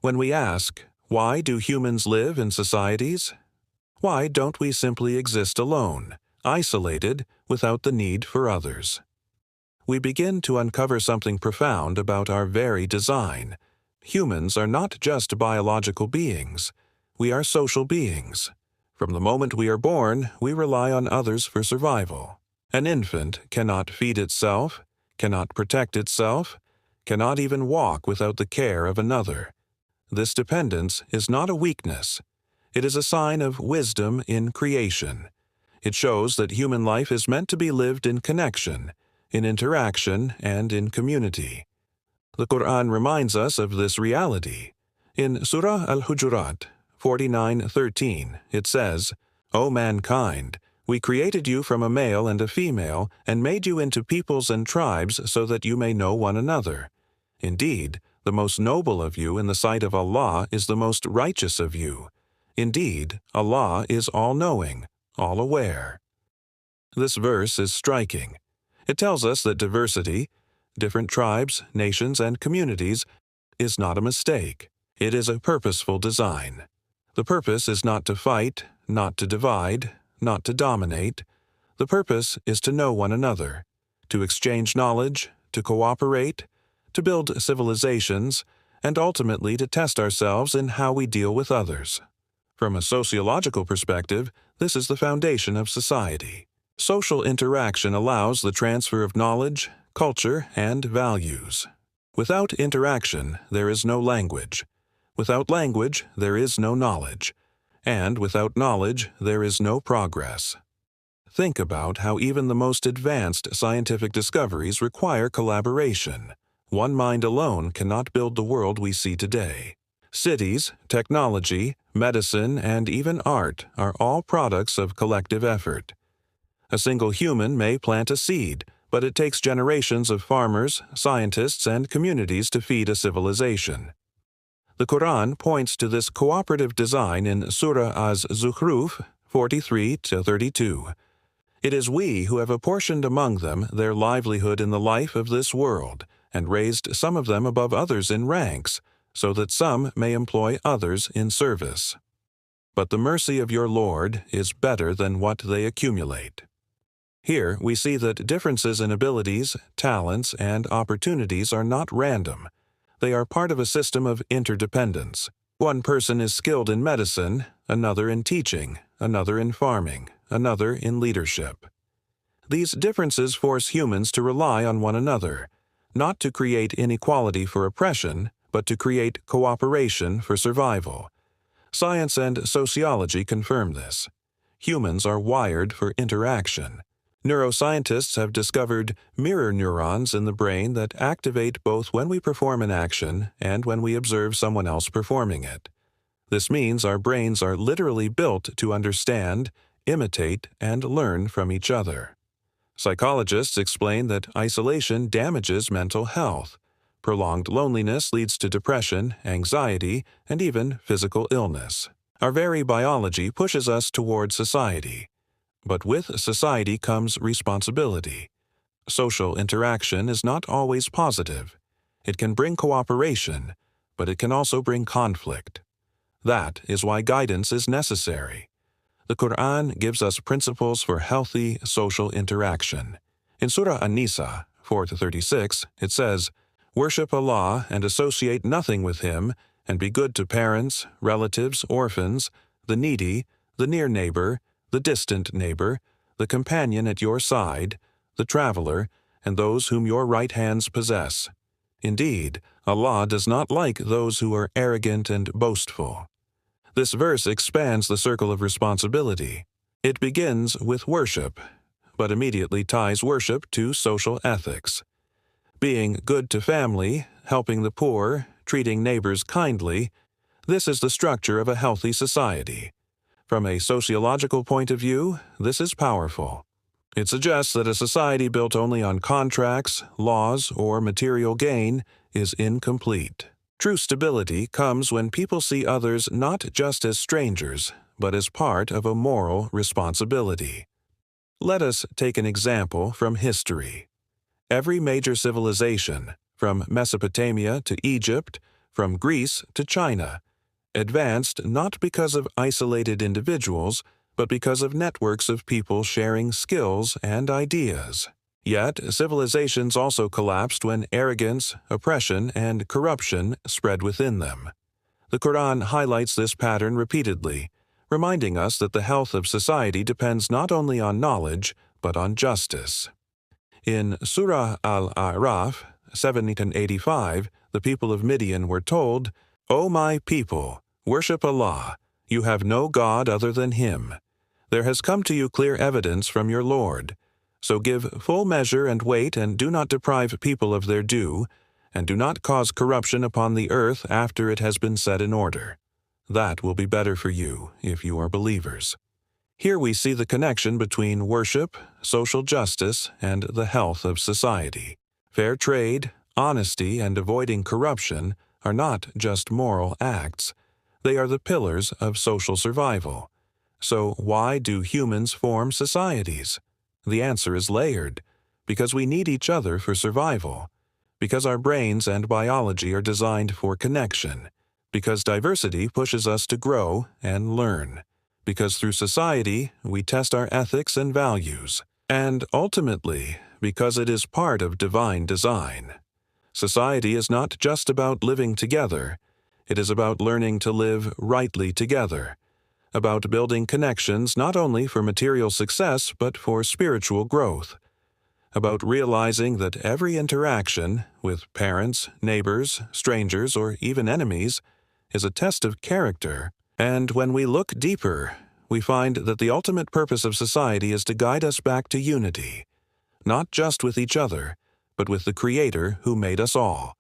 When we ask, why do humans live in societies? Why don't we simply exist alone, isolated, without the need for others? We begin to uncover something profound about our very design. Humans are not just biological beings. We are social beings. From the moment we are born, we rely on others for survival. An infant cannot feed itself, cannot protect itself, cannot even walk without the care of another. This dependence is not a weakness. It is a sign of wisdom in creation. It shows that human life is meant to be lived in connection, in interaction, and in community. The Quran reminds us of this reality. In Surah Al-Hujurat 49:13, it says, "O mankind, we created you from a male and a female, and made you into peoples and tribes so that you may know one another. Indeed, the most noble of you in the sight of Allah is the most righteous of you. Indeed, Allah is all-knowing, all-aware." This verse is striking. It tells us that diversity, different tribes, nations, and communities, is not a mistake. It is a purposeful design. The purpose is not to fight, not to divide, not to dominate. The purpose is to know one another, to exchange knowledge, to cooperate, to build civilizations, and ultimately to test ourselves in how we deal with others. From a sociological perspective, this is the foundation of society. Social interaction allows the transfer of knowledge, culture, and values. Without interaction, there is no language. Without language, there is no knowledge. And without knowledge, there is no progress. Think about how even the most advanced scientific discoveries require collaboration. One mind alone cannot build the world we see today. Cities, technology, medicine, and even art are all products of collective effort. A single human may plant a seed, but it takes generations of farmers, scientists, and communities to feed a civilization. The Quran points to this cooperative design in Surah Az-Zukhruf 43-32. It is we who have apportioned among them their livelihood in the life of this world, and raised some of them above others in ranks, so that some may employ others in service. But the mercy of your Lord is better than what they accumulate. Here we see that differences in abilities, talents, and opportunities are not random. They are part of a system of interdependence. One person is skilled in medicine, another in teaching, another in farming, another in leadership. These differences force humans to rely on one another, not to create inequality for oppression, but to create cooperation for survival. Science and sociology confirm this. Humans are wired for interaction. Neuroscientists have discovered mirror neurons in the brain that activate both when we perform an action and when we observe someone else performing it. This means our brains are literally built to understand, imitate, and learn from each other. Psychologists explain that isolation damages mental health. Prolonged loneliness leads to depression, anxiety, and even physical illness. Our very biology pushes us toward society. But with society comes responsibility. Social interaction is not always positive. It can bring cooperation, but it can also bring conflict. That is why guidance is necessary. The Quran gives us principles for healthy social interaction. In Surah An-Nisa 4-36, it says, "Worship Allah and associate nothing with Him, and be good to parents, relatives, orphans, the needy, the near neighbor, the distant neighbor, the companion at your side, the traveler, and those whom your right hands possess. Indeed, Allah does not like those who are arrogant and boastful." This verse expands the circle of responsibility. It begins with worship, but immediately ties worship to social ethics. Being good to family, helping the poor, treating neighbors kindly, this is the structure of a healthy society. From a sociological point of view, this is powerful. It suggests that a society built only on contracts, laws, or material gain is incomplete. True stability comes when people see others not just as strangers, but as part of a moral responsibility. Let us take an example from history. Every major civilization, from Mesopotamia to Egypt, from Greece to China, advanced not because of isolated individuals, but because of networks of people sharing skills and ideas. Yet, civilizations also collapsed when arrogance, oppression, and corruption spread within them. The Quran highlights this pattern repeatedly, reminding us that the health of society depends not only on knowledge, but on justice. In Surah Al-A'raf 70-85, the people of Midian were told, "O my people, worship Allah. You have no God other than Him. There has come to you clear evidence from your Lord. So give full measure and weight, and do not deprive people of their due, and do not cause corruption upon the earth after it has been set in order. That will be better for you, if you are believers." Here we see the connection between worship, social justice, and the health of society. Fair trade, honesty, and avoiding corruption are not just moral acts. They are the pillars of social survival. So why do humans form societies? The answer is layered. Because we need each other for survival. Because our brains and biology are designed for connection. Because diversity pushes us to grow and learn. Because through society, we test our ethics and values. And ultimately, because it is part of divine design. Society is not just about living together. It is about learning to live rightly together. About building connections not only for material success, but for spiritual growth. About realizing that every interaction with parents, neighbors, strangers, or even enemies is a test of character. And when we look deeper, we find that the ultimate purpose of society is to guide us back to unity, not just with each other, but with the Creator who made us all.